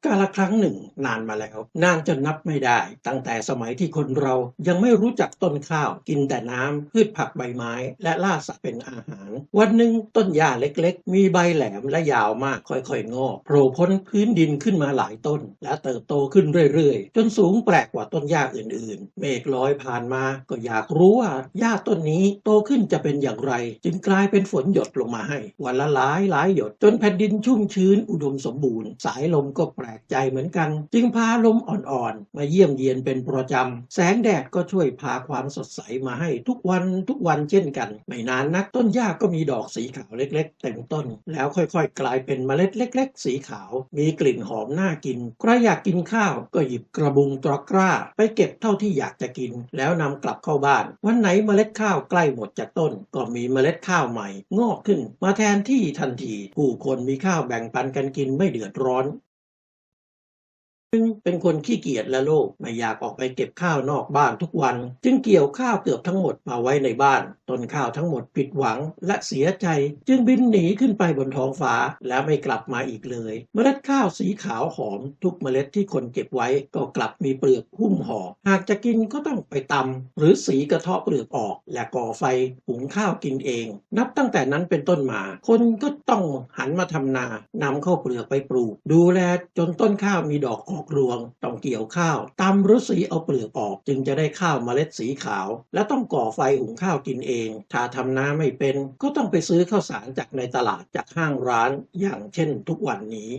กาลครั้งหนึ่งนานมาแล้วนานจนนับไม่ได้ตั้งแต่สมัยที่คนเรายังไม่รู้จักต้นข้าวกินแต่น้ำพืชผักใบไม้และล่าสัตว์เป็นอาหารวันหนึ่งต้นหญ้าเล็กๆมีใบแหลมและยาวมากค่อยๆงอกโผล่พ้นพื้นดินขึ้นมาหลายต้นและเติบโตขึ้นเรื่อยๆจนสูงแปลกกว่าต้นหญ้าอื่นๆเมฆลอยผ่านมาก็อยากรู้ว่าหญ้าต้นนี้โตขึ้นจะเป็นอย่างไรจึงกลายเป็นฝนหยดลงมาให้วันละหลายหยดจนแผ่นดินชุ่มชื้นอุดมสมบูรณ์สายลมก็แปลกใจเหมือนกันจึงพาลมอ่อนๆมาเยี่ยมเยียนเป็นประจำแสงแดดก็ช่วยพาความสดใสมาให้ทุกวันเช่นกันไม่นานนักต้นหญ้าก็มีดอกสีขาวเล็กๆเต็มต้นแล้วค่อยๆกลายเป็นเมล็ดเล็กๆสีขาวมีกลิ่นหอมน่ากินใครอยากกินข้าวก็หยิบกระบุงตะกร้าไปเก็บเท่าที่อยากจะกินแล้วนำกลับเข้าบ้านวันไหนเมล็ดข้าวใกล้หมดจากต้นก็มีเมล็ดข้าวใหม่งอกขึ้นมาแทนที่ทันทีผู้คนมีข้าวแบ่งปันกันกินไม่เดือดร้อน เป็นคนขี้เกียจและโลภไม่อยากออกไปเก็บข้าวนอกบ้านทุกวันจึงเกี่ยวข้าวเกือบทั้งหมดมาไว้ในบ้านต้นข้าวทั้งหมดผิดหวังและเสียใจจึงบินหนีขึ้นไปบนท้องฟ้าและไม่กลับมาอีกเลยเมล็ดข้าวสีขาวหอมทุกเมล็ดที่คนเก็บไว้ก็กลับมีเปลือกหุ้มห่อหากจะกินก็ต้องไปตำหรือสีกระเทาะเปลือกออกและก่อไฟหุงข้าวกินเองนับตั้งแต่นั้นเป็นต้นมาคนก็ต้องหันมาทำนานำข้าวเปลือกไปปลูกดูแลจนต้นข้าวมีดอกออกรวงต้องเกี่ยวข้าวตำหรือสีเอาเปลือกออกจึงจะได้ข้าวเมล็ดสีขาวและต้องก่อไฟหุงข้าวกินเองถ้าทำนาไม่เป็นก็ต้องไปซื้อข้าวสารจากในตลาดจากห้างร้านอย่างเช่นทุกวันนี้